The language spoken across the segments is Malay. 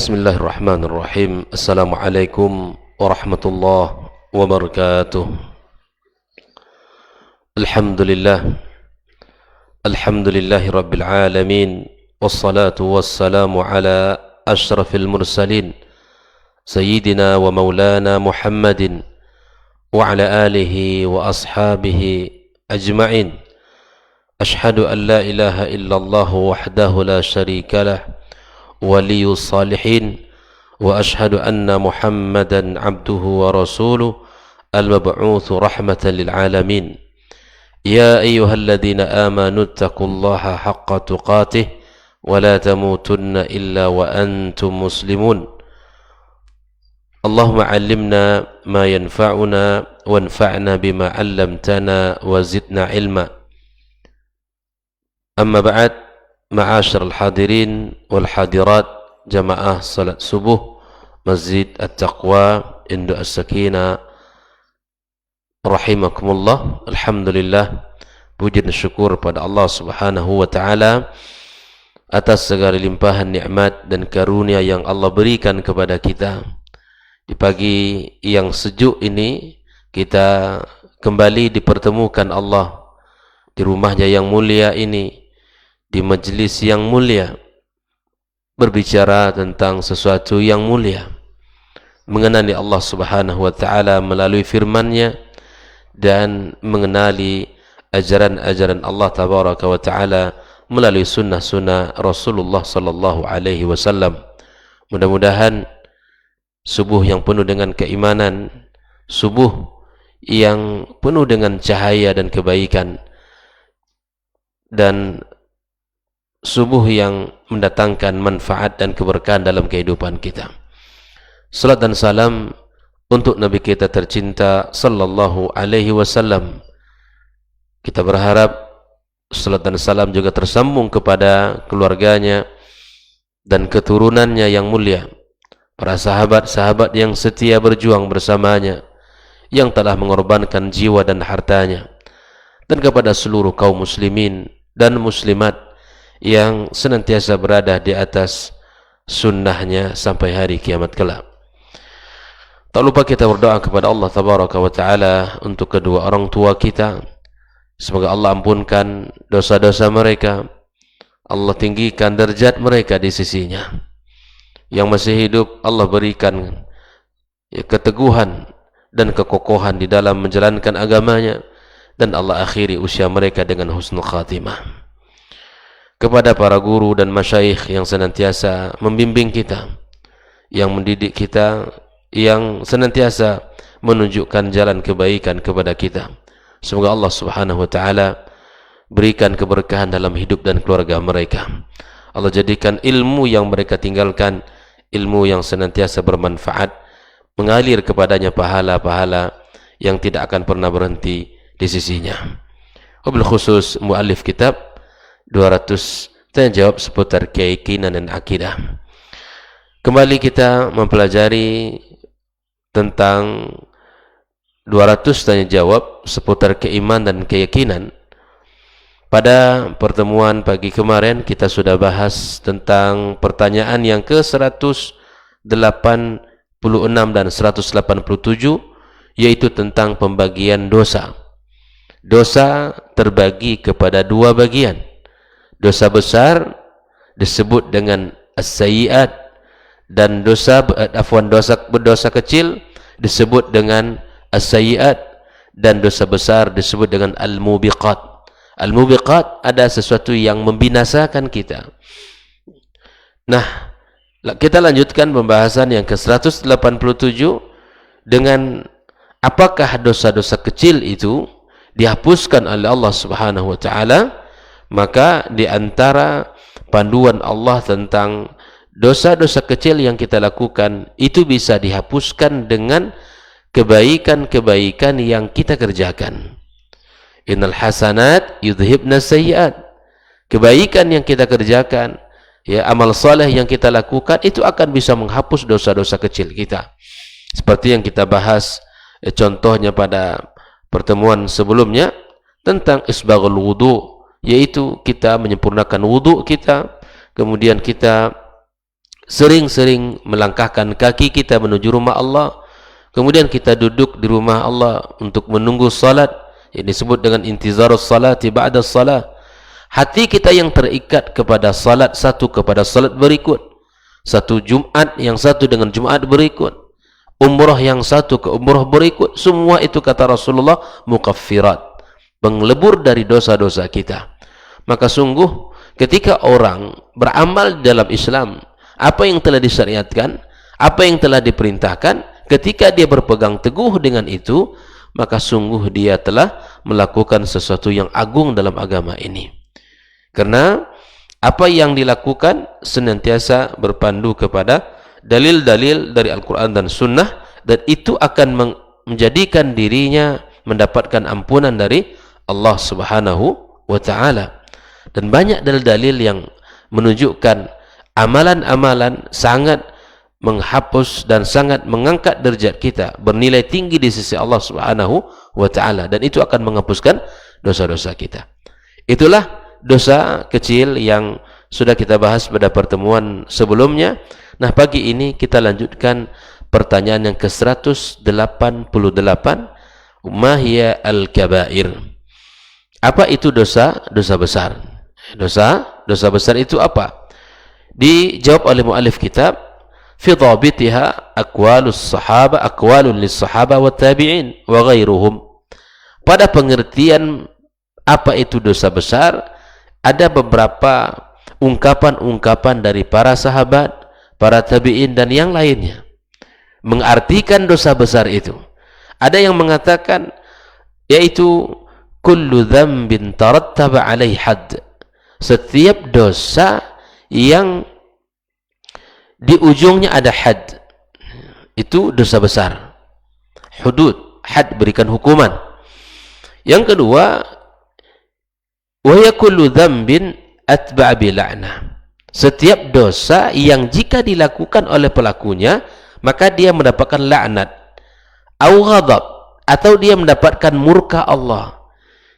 Bismillahirrahmanirrahim. Assalamualaikum warahmatullahi wabarakatuh. Alhamdulillah. Alhamdulillahi rabbil alamin. Wassalatu wassalamu ala ashrafil mursalin Sayyidina wa maulana Muhammadin wa ala alihi wa ashabihi ajma'in. Ashhadu an la ilaha illallah wahdahu la sharika lah ولي الصالحين وأشهد أن محمدا عبده ورسوله المبعوث رحمة للعالمين يا أيها الذين آمنوا اتقوا الله حق تقاته ولا تموتن إلا وأنتم مسلمون اللهم علمنا ما ينفعنا وانفعنا بما علمتنا وزدنا علما أما بعد معاشر الحاضرين والحاضرات جماعة صلاة subuh Masjid At-Taqwa Induk As-Sakinah rahimakumullah. Alhamdulillah, puji dan syukur pada Allah Subhanahu wa taala atas segala limpahan nikmat dan karunia yang Allah berikan kepada kita. Di pagi yang sejuk ini kita kembali dipertemukan Allah di rumahnya yang mulia ini, di majlis yang mulia, berbicara tentang sesuatu yang mulia, mengenali Allah Subhanahu wa taala melalui firman-Nya dan mengenali ajaran-ajaran Allah tabaraka wa taala melalui sunnah-sunnah Rasulullah sallallahu alaihi wasallam. Mudah-mudahan subuh yang penuh dengan keimanan, subuh yang penuh dengan cahaya dan kebaikan, dan subuh yang mendatangkan manfaat dan keberkahan dalam kehidupan kita. Salat dan salam untuk Nabi kita tercinta sallallahu alaihi wasallam. Kita berharap salat dan salam juga tersambung kepada keluarganya dan keturunannya yang mulia, para sahabat-sahabat yang setia berjuang bersamanya, yang telah mengorbankan jiwa dan hartanya, dan kepada seluruh kaum muslimin dan muslimat yang senantiasa berada di atas sunnahnya sampai hari kiamat kelak. Tak lupa kita berdoa kepada Allah tabaraka wa taala untuk kedua orang tua kita. Semoga Allah ampunkan dosa-dosa mereka, Allah tinggikan derajat mereka di sisinya. Yang masih hidup Allah berikan keteguhan dan kekokohan di dalam menjalankan agamanya, dan Allah akhiri usia mereka dengan husnul khatimah. Kepada para guru dan masyayikh yang senantiasa membimbing kita, yang mendidik kita, yang senantiasa menunjukkan jalan kebaikan kepada kita, semoga Allah Subhanahu wa taala berikan keberkahan dalam hidup dan keluarga mereka. Allah jadikan ilmu yang mereka tinggalkan ilmu yang senantiasa bermanfaat, mengalir kepadanya pahala-pahala yang tidak akan pernah berhenti di sisinya. Wabil khusus muallif kitab 200 tanya jawab seputar keyakinan dan akidah. Kembali kita mempelajari tentang 200 tanya jawab seputar keimanan dan keyakinan. Pada pertemuan pagi kemarin kita sudah bahas tentang pertanyaan yang ke-186 dan 187, yaitu tentang pembagian dosa. Dosa terbagi kepada dua bagian. Dosa besar disebut dengan as-sayyi'at, dan dosa kecil disebut dengan as-sayyi'at, dan dosa besar disebut dengan al-mubiqat. Al-mubiqat ada sesuatu yang membinasakan kita. Nah, kita lanjutkan pembahasan yang ke-187 dengan apakah dosa-dosa kecil itu dihapuskan oleh Allah Subhanahu wa taala. Maka di antara panduan Allah tentang dosa-dosa kecil yang kita lakukan itu bisa dihapuskan dengan kebaikan-kebaikan yang kita kerjakan. Innal hasanat yudhibna sayyiat. Kebaikan yang kita kerjakan, ya, amal saleh yang kita lakukan itu akan bisa menghapus dosa-dosa kecil kita. Seperti yang kita bahas contohnya pada pertemuan sebelumnya tentang isbaghul wudu, yaitu kita menyempurnakan wudu kita, kemudian kita sering-sering melangkahkan kaki kita menuju rumah Allah, kemudian kita duduk di rumah Allah untuk menunggu salat, yang disebut dengan intizarus salati ba'da salat. Hati kita yang terikat kepada salat satu kepada salat berikut, satu Jumat yang satu dengan Jumat berikut, umrah yang satu ke umrah berikut, semua itu kata Rasulullah mukaffirat, penglebur dari dosa-dosa kita. Maka sungguh ketika orang beramal dalam Islam, apa yang telah disyariatkan, apa yang telah diperintahkan, ketika dia berpegang teguh dengan itu, maka sungguh dia telah melakukan sesuatu yang agung dalam agama ini. Karena apa yang dilakukan senantiasa berpandu kepada dalil-dalil dari Al-Quran dan Sunnah, dan itu akan menjadikan dirinya mendapatkan ampunan dari Allah Subhanahu wa Ta'ala. Dan banyak dalil-dalil yang menunjukkan amalan-amalan sangat menghapus dan sangat mengangkat derajat kita, bernilai tinggi di sisi Allah Subhanahu wa Ta'ala, dan itu akan menghapuskan dosa-dosa kita. Itulah dosa kecil yang sudah kita bahas pada pertemuan sebelumnya. Nah, pagi ini kita lanjutkan pertanyaan yang ke-188, ma hiya al-kabair? Apa itu dosa? Dosa besar. Dosa besar itu apa? Dijawab oleh muallif kitab, fi dhabitiha aqwalus sahaba, aqwalun lis-sahaba wa tabi'in wa ghairuhum. Pada pengertian apa itu dosa besar, ada beberapa ungkapan-ungkapan dari para sahabat, para tabi'in dan yang lainnya mengartikan dosa besar itu. Ada yang mengatakan yaitu kullu dzambin tarattaba alaihi hadd, setiap dosa yang di ujungnya ada had, itu dosa besar. Hudud, had, berikan hukuman. Yang kedua, wa yakullu dzambin atba' bi la'nah, setiap dosa yang jika dilakukan oleh pelakunya maka dia mendapatkan laknat, au ghadab, atau dia mendapatkan murka Allah.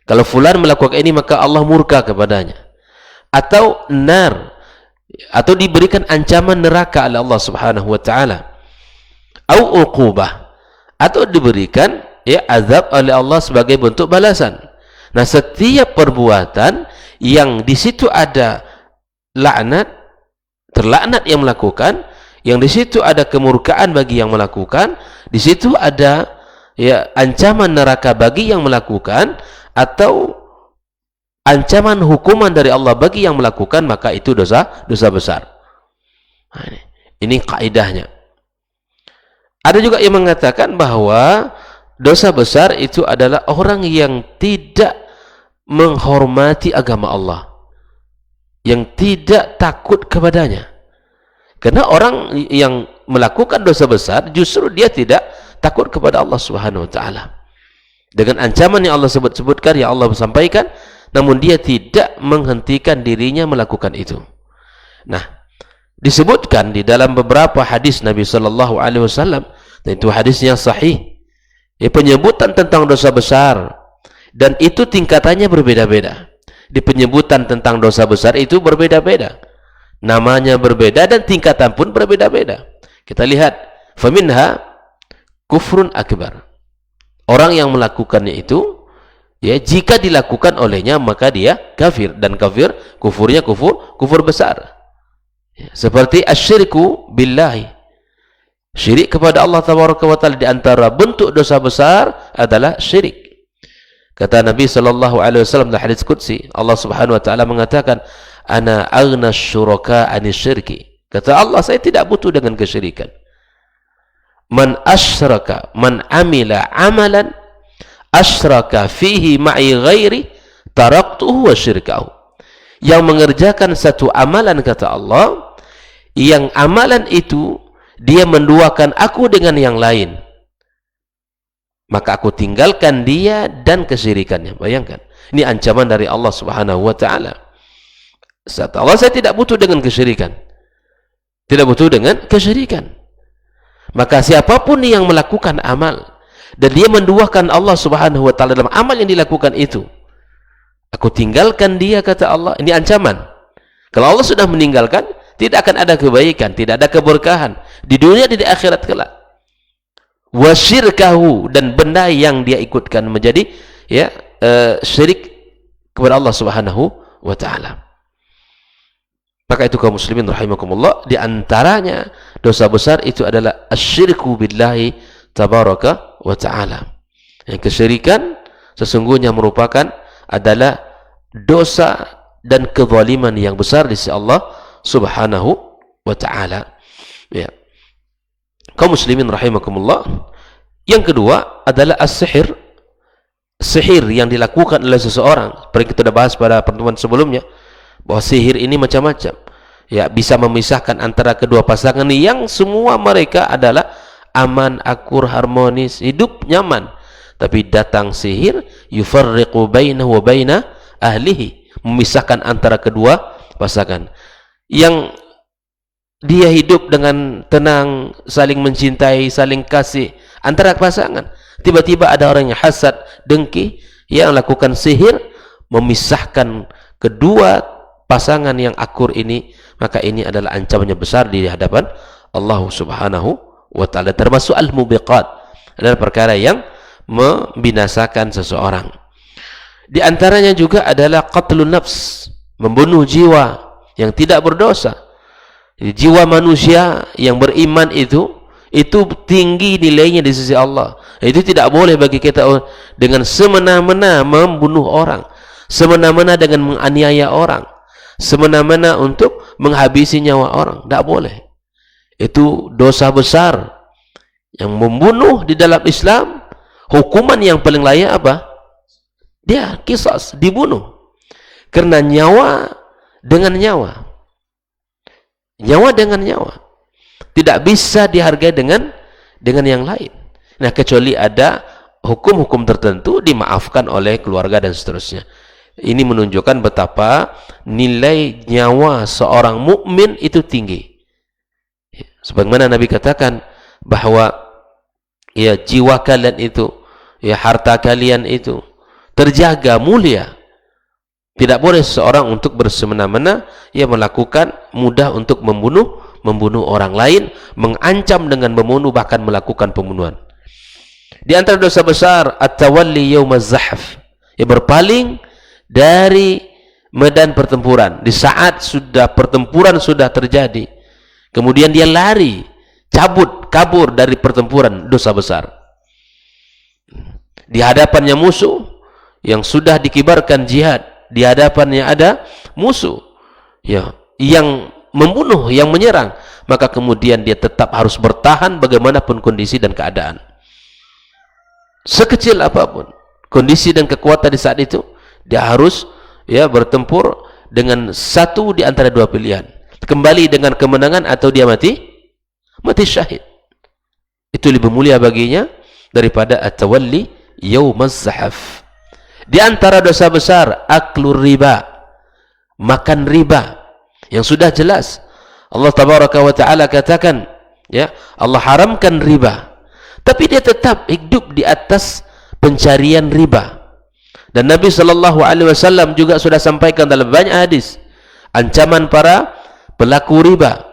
Kalau fulan melakukan ini maka Allah murka kepadanya, atau nar, atau diberikan ancaman neraka oleh Allah Subhanahu wa Ta'ala, au uqubah, atau diberikan azab oleh Allah sebagai bentuk balasan. Nah, setiap perbuatan yang di situ ada laknat, terlaknat yang melakukan, yang di situ ada kemurkaan bagi yang melakukan, di situ ada ancaman neraka bagi yang melakukan, atau ancaman hukuman dari Allah bagi yang melakukan, maka itu dosa besar. Nah, ini kaidahnya. Ada juga yang mengatakan bahwa dosa besar itu adalah orang yang tidak menghormati agama Allah, yang tidak takut kepadanya. Karena orang yang melakukan dosa besar justru dia tidak takut kepada Allah Subhanahu wa Ta'ala. Dengan ancaman yang Allah sebutkan, yang Allah sampaikan, namun dia tidak menghentikan dirinya melakukan itu. Nah, disebutkan di dalam beberapa hadis Nabi sallallahu alaihi wasallam, dan itu hadisnya sahih, penyebutan tentang dosa besar, dan itu tingkatannya berbeda-beda. Di penyebutan tentang dosa besar itu berbeda-beda, namanya berbeda dan tingkatan pun berbeda-beda. Kita lihat, faminha kufrun akbar, orang yang melakukannya itu jika dilakukan olehnya maka dia kafir, dan kufurnya kufur besar. Seperti asyirku billahi, syirik kepada Allah Tabaraka wa Ta'ala. Di antara bentuk dosa besar adalah syirik. Kata Nabi sallallahu alaihi wasallam dalam hadis qudsi, Allah Subhanahu wa Ta'ala mengatakan, ana aghna syuraka anisyirki. Kata Allah, saya tidak butuh dengan kesyirikan. Man asyraka, man amila amalan asyraka fihi ma'i ghairi taraktuhu wa syirkahu. Yang mengerjakan satu amalan, kata Allah, yang amalan itu dia menduakan aku dengan yang lain, maka aku tinggalkan dia dan kesyirikannya. Bayangkan, ini ancaman dari Allah Subhanahu wa Ta'ala. Kata Allah, saya tidak butuh dengan kesyirikan, tidak butuh dengan kesyirikan. Maka siapapun yang melakukan amal dan dia menduakan Allah Subhanahu wa Ta'ala dalam amal yang dilakukan itu, aku tinggalkan dia, kata Allah. Ini ancaman. Kalau Allah sudah meninggalkan, tidak akan ada kebaikan, tidak ada keberkahan di dunia dan di akhirat kelak. Wa syirkahu, dan benda yang dia ikutkan menjadi syirik kepada Allah Subhanahu wa taala. Maka itu kaum muslimin rahimakumullah, di antaranya dosa besar itu adalah asyirku billahi tabaraka wa taala. Yang kesyirikan sesungguhnya merupakan adalah dosa dan kezaliman yang besar di sisi Allah Subhanahu wa taala. Ya. Kaum muslimin rahimakumullah, yang kedua adalah as-sihir. Sihir yang dilakukan oleh seseorang, seperti kita sudah bahas pada pertemuan sebelumnya, bahwa sihir ini macam-macam. Ya, bisa memisahkan antara kedua pasangan yang semua mereka adalah aman, akur, harmonis, hidup nyaman. Tapi datang sihir, yufarriqu bainahu wa baina ahlihi, memisahkan antara kedua pasangan. Yang dia hidup dengan tenang, saling mencintai, saling kasih antara pasangan, tiba-tiba ada orang yang hasad, dengki, yang lakukan sihir, memisahkan kedua pasangan yang akur ini, maka ini adalah ancamannya besar di hadapan Allah Subhanahu wa taala. Termasuk al-mubiqat, adalah perkara yang membinasakan seseorang. Di antaranya juga adalah qatlun nafs, membunuh jiwa yang tidak berdosa. Jadi, jiwa manusia yang beriman itu tinggi nilainya di sisi Allah. Itu tidak boleh bagi kita dengan semena-mena membunuh orang, semena-mena dengan menganiaya orang, semena-mena untuk menghabisi nyawa orang. Tidak boleh. Itu dosa besar. Yang membunuh di dalam Islam, hukuman yang paling layak apa? Dia qisas, dibunuh. Karena nyawa dengan nyawa, nyawa dengan nyawa tidak bisa dihargai dengan yang lain. Nah, kecuali ada hukum-hukum tertentu dimaafkan oleh keluarga dan seterusnya. Ini menunjukkan betapa nilai nyawa seorang mukmin itu tinggi. Sebagaimana Nabi katakan bahwa ya, jiwa kalian itu, ya, harta kalian itu terjaga, mulia. Tidak boleh seorang untuk bersemena-mena, ya, melakukan mudah untuk membunuh orang lain, mengancam dengan membunuh, bahkan melakukan pembunuhan. Di antara dosa besar at-tawalli yaumaz zahf, ya, berpaling dari medan pertempuran di saat pertempuran sudah terjadi, kemudian dia lari, kabur dari pertempuran, dosa besar. Di hadapannya musuh yang sudah dikibarkan jihad, di hadapannya ada musuh, ya, yang membunuh, yang menyerang, maka kemudian dia tetap harus bertahan bagaimanapun kondisi dan keadaan. Sekecil apapun kondisi dan kekuatan di saat itu, dia harus, ya, bertempur dengan satu di antara dua pilihan. Kembali dengan kemenangan atau dia mati syahid. Itu lebih mulia baginya daripada at-tawalli yaumaz zahaf. Di antara dosa besar aklur riba, makan riba, yang sudah jelas Allah tabaraka wa taala katakan, ya, Allah haramkan riba, tapi dia tetap hidup di atas pencarian riba. Dan Nabi sallallahu alaihi wasallam juga sudah sampaikan dalam banyak hadis ancaman para pelaku riba,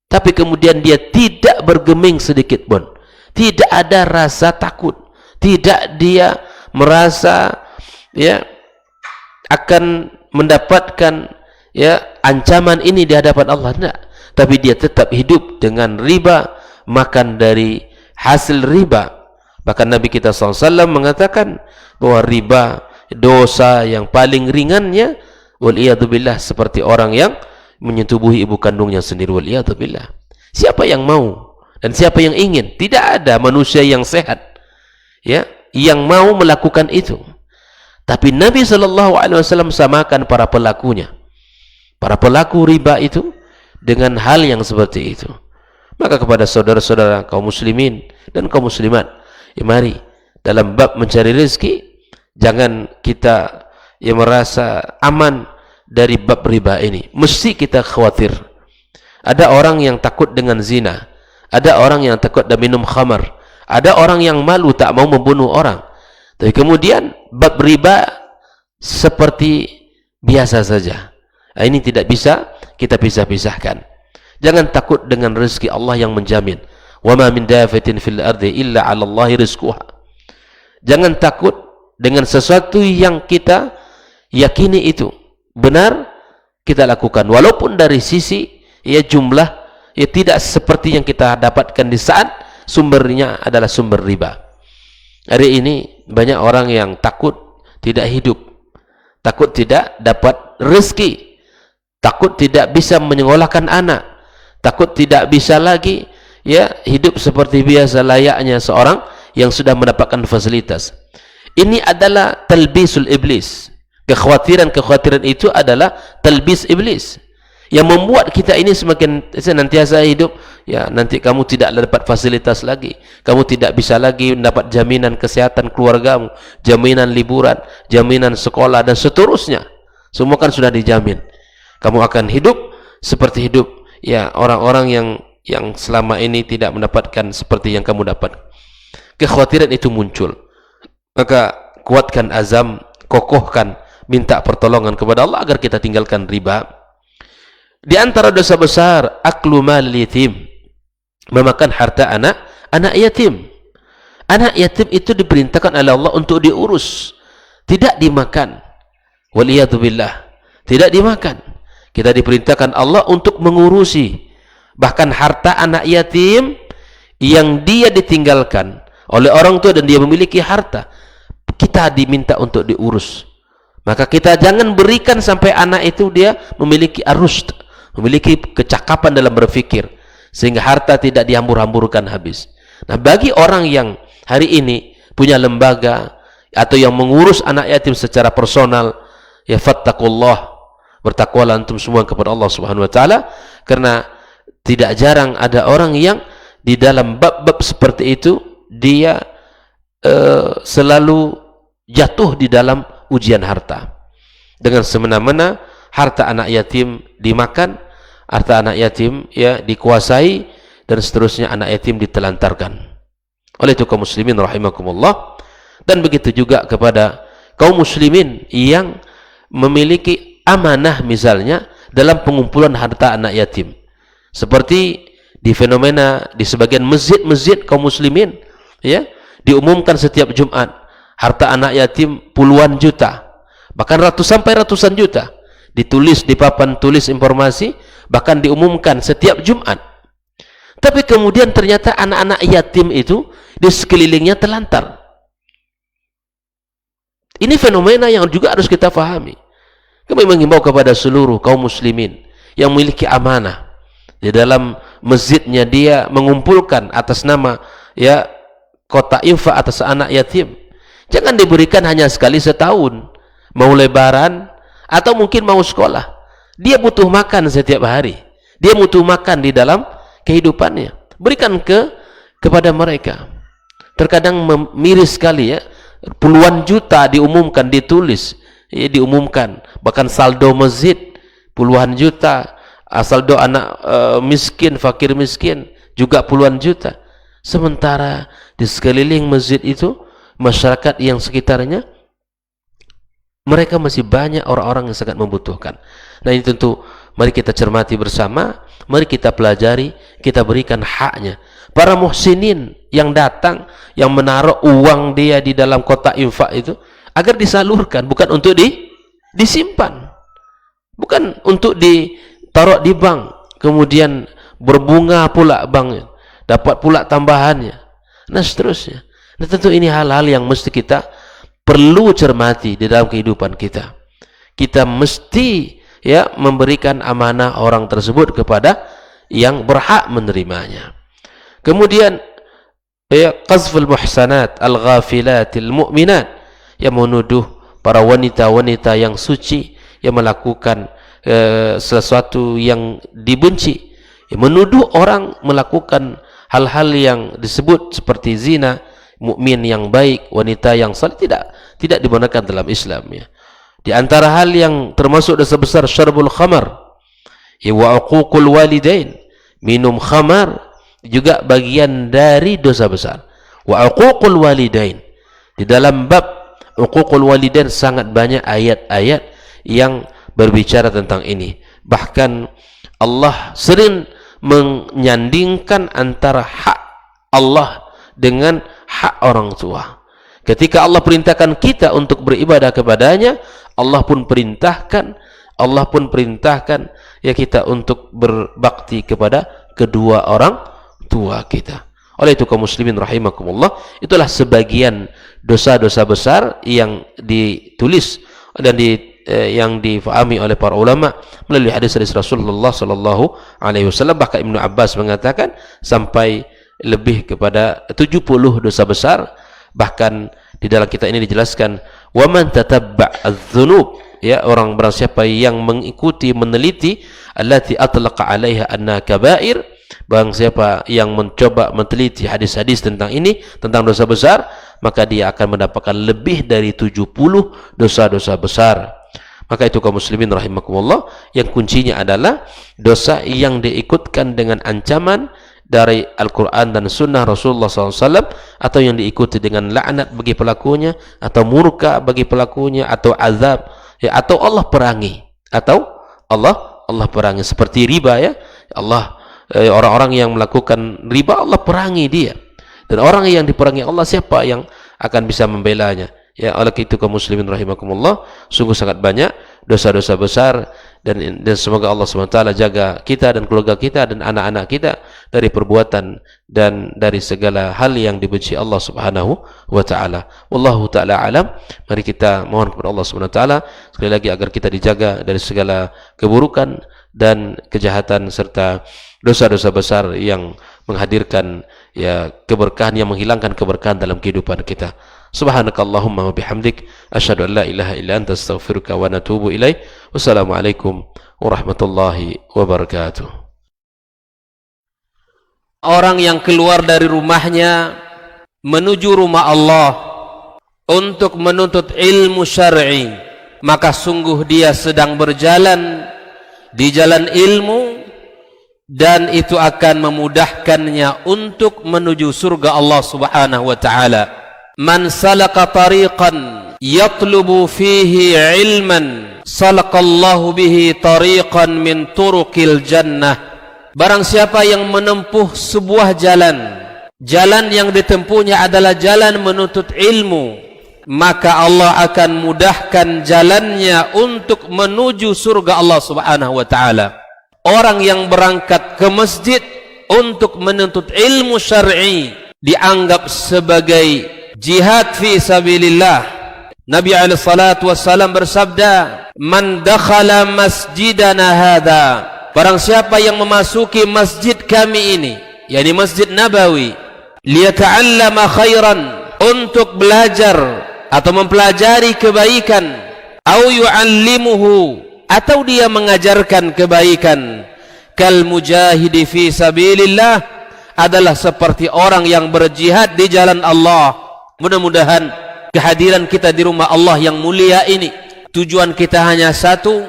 tapi kemudian dia tidak bergeming sedikit pun, tidak ada rasa takut, tidak dia merasa, ya, akan mendapatkan, ya, ancaman ini di hadapan Allah. Tidak, tapi dia tetap hidup dengan riba, makan dari hasil riba. Bahkan Nabi kita SAW mengatakan bahwa riba dosa yang paling ringannya, waliyadzubillah, seperti orang yang menyetubuhi ibu kandungnya sendiri, waliyadzubillah. Siapa yang mau dan siapa yang ingin? Tidak ada manusia yang sehat, ya, yang mau melakukan itu. Tapi Nabi SAW samakan para pelakunya, para pelaku riba itu, dengan hal yang seperti itu. Maka kepada saudara-saudara kaum muslimin dan kaum muslimat, ya, mari dalam bab mencari rezeki, jangan kita, ya, merasa aman dari bab riba ini. Mesti kita khawatir. Ada orang yang takut dengan zina, ada orang yang takut dan minum khamar, ada orang yang malu tak mau membunuh orang. Tapi kemudian bab riba seperti biasa saja. Ini tidak bisa kita pisah-pisahkan. Jangan takut dengan rezeki Allah yang menjamin. Wa ma min dafatin fil ardi illa 'ala Allahi rizquha. Jangan takut dengan sesuatu yang kita yakini itu benar kita lakukan, walaupun dari sisi ya jumlah ya tidak seperti yang kita dapatkan di saat sumbernya adalah sumber riba. Hari ini banyak orang yang takut tidak hidup, takut tidak dapat rezeki, takut tidak bisa menyekolahkan anak, takut tidak bisa lagi ya hidup seperti biasa layaknya seorang yang sudah mendapatkan fasilitas. Ini adalah talbisul iblis. Kekhawatiran-kekhawatiran itu adalah talbis iblis yang membuat kita ini semakin senantiasa hidup ya, nanti kamu tidak dapat fasilitas lagi, kamu tidak bisa lagi mendapat jaminan kesehatan keluargamu, jaminan liburan, jaminan sekolah dan seterusnya. Semua kan sudah dijamin. Kamu akan hidup seperti hidup ya orang-orang yang selama ini tidak mendapatkan seperti yang kamu dapat. Kekhawatiran itu muncul, maka kuatkan azam, kokohkan, minta pertolongan kepada Allah agar kita tinggalkan riba. Di antara dosa besar aklu mal yatim, memakan harta anak yatim. Anak yatim itu diperintahkan oleh Allah untuk diurus, tidak dimakan. Waliyadu billah, tidak dimakan. Kita diperintahkan Allah untuk mengurusi. Bahkan harta anak yatim yang dia ditinggalkan oleh orang tua dan dia memiliki harta, kita diminta untuk diurus. Maka kita jangan berikan sampai anak itu dia memiliki arusd, memiliki kecakapan dalam berfikir, sehingga harta tidak dihambur-hamburkan habis. Nah, bagi orang yang hari ini punya lembaga atau yang mengurus anak yatim secara personal, ya fattaqullah, bertakwalah antum semua kepada Allah Subhanahu wa taala, karena tidak jarang ada orang yang di dalam bab-bab seperti itu dia selalu jatuh di dalam ujian harta. Dengan semena-mena harta anak yatim dimakan, harta anak yatim ya dikuasai, dan seterusnya anak yatim ditelantarkan. Oleh itu kaum muslimin rahimakumullah, dan begitu juga kepada kaum muslimin yang memiliki amanah misalnya dalam pengumpulan harta anak yatim. Seperti di fenomena di sebagian masjid-masjid kaum muslimin ya, diumumkan setiap Jumat harta anak yatim puluhan juta, bahkan ratusan juta, ditulis di papan tulis informasi, bahkan diumumkan setiap Jumat. Tapi kemudian ternyata anak-anak yatim itu di sekelilingnya telantar. Ini fenomena yang juga harus kita fahami. Kami mengimbau kepada seluruh kaum muslimin yang memiliki amanah di dalam masjidnya, dia mengumpulkan atas nama ya kotak infak atas anak yatim. Jangan diberikan hanya sekali setahun, mau lebaran atau mungkin mau sekolah. Dia butuh makan setiap hari, dia butuh makan di dalam kehidupannya. Berikan kepada mereka. Terkadang miris sekali ya, puluhan juta diumumkan, ditulis ya, diumumkan, bahkan saldo masjid puluhan juta, saldo anak miskin, fakir miskin juga puluhan juta. Sementara di sekeliling masjid itu, masyarakat yang sekitarnya, mereka masih banyak orang-orang yang sangat membutuhkan. Nah, ini tentu mari kita cermati bersama, mari kita pelajari, kita berikan haknya. Para muhsinin yang datang, yang menaruh uang dia di dalam kotak infak itu, agar disalurkan, bukan untuk disimpan, bukan untuk ditaruh di bank, kemudian berbunga pula banknya, dapat pula tambahannya, nah seterusnya. Nah, tentu ini hal-hal yang mesti kita perlu cermati di dalam kehidupan kita. Kita mesti ya memberikan amanah orang tersebut kepada yang berhak menerimanya. Kemudian ya qazful muhsanat al-ghafilatil mu'minat, yang menuduh para wanita-wanita yang suci yang melakukan sesuatu yang dibenci, yang menuduh orang melakukan hal-hal yang disebut seperti zina. Mukmin yang baik, wanita yang saleh tidak dibenarkan dalam Islam ya. Di antara hal yang termasuk dosa besar syarbul khamar ya, wa uququl walidain, minum khamar juga bagian dari dosa besar. Wa uququl walidain, di dalam bab uququl walidain sangat banyak ayat-ayat yang berbicara tentang ini. Bahkan Allah sering menyandingkan antara hak Allah dengan hak orang tua. Ketika Allah perintahkan kita untuk beribadah kepadanya, Allah pun perintahkan ya kita untuk berbakti kepada kedua orang tua kita. Oleh itu kaum muslimin rahimakumullah, itulah sebagian dosa-dosa besar yang ditulis dan yang difahami oleh para ulama melalui hadis-hadis Rasulullah sallallahu alaihi wasallam. Bahkan Ibnu Abbas mengatakan sampai lebih kepada 70 dosa besar. Bahkan di dalam kitab ini dijelaskan, wa man tatabba' adz-dzunub, ya, orang barang siapa yang mengikuti, meneliti allati atlaqa 'alaiha anna kaba'ir, barang siapa yang mencoba meneliti hadis-hadis tentang ini, tentang dosa besar, maka dia akan mendapatkan lebih dari 70 dosa-dosa besar. Maka itu kaum muslimin rahimakumullah, yang kuncinya adalah dosa yang diikutkan dengan ancaman dari Al-Quran dan Sunnah Rasulullah SAW, atau yang diikuti dengan laknat bagi pelakunya, atau murka bagi pelakunya, atau azab, ya, atau Allah perangi, Allah perangi, seperti riba, ya. Orang-orang yang melakukan riba, Allah perangi dia. Dan orang yang diperangi Allah, siapa yang akan bisa membelanya? Ya, oleh itu kaum muslimin rahimakumullah, sungguh sangat banyak dosa-dosa besar, dan semoga Allah SWT jaga kita dan keluarga kita dan anak-anak kita dari perbuatan dan dari segala hal yang dibenci Allah Subhanahu wa taala. Wallahu taala alam. Mari kita mohon kepada Allah Subhanahu wa taala sekali lagi agar kita dijaga dari segala keburukan dan kejahatan serta dosa-dosa besar yang menghadirkan, ya, keberkahan, yang menghilangkan keberkahan dalam kehidupan kita. Subhanakallahumma wa bihamdik, asyhadu an la ilaha illa anta, astaghfiruka wa natubu ilaik. Wassalamualaikum warahmatullahi wabarakatuh. Orang yang keluar dari rumahnya menuju rumah Allah untuk menuntut ilmu syar'i, maka sungguh dia sedang berjalan di jalan ilmu, dan itu akan memudahkannya untuk menuju surga Allah Subhanahu wa taala. Man salaka tariqan yatlubu fihi ilman, salakallahu bihi tariqan min turuqil jannah. Barang siapa yang menempuh sebuah jalan yang ditempuhnya adalah jalan menuntut ilmu, maka Allah akan mudahkan jalannya untuk menuju surga Allah Subhanahu wa taala. Orang yang berangkat ke masjid untuk menuntut ilmu syar'i dianggap sebagai jihad fi sabilillah. Nabi alaihi salatu wassalam bersabda, "Man dakhala masjidana hadza", barang siapa yang memasuki masjid kami ini, yakni Masjid Nabawi, liyata'allama khairan, untuk belajar atau mempelajari kebaikan, au yu'allimuhu, atau dia mengajarkan kebaikan, kal mujahidi fi sabilillah, adalah seperti orang yang berjihad di jalan Allah. Mudah-mudahan kehadiran kita di rumah Allah yang mulia ini, tujuan kita hanya satu,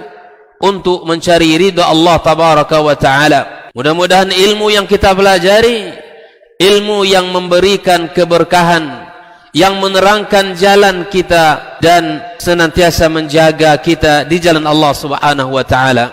untuk mencari ridha Allah tabaraka wa ta'ala. Mudah-mudahan ilmu yang kita pelajari, ilmu yang memberikan keberkahan, yang menerangkan jalan kita dan senantiasa menjaga kita di jalan Allah Subhanahu wa ta'ala.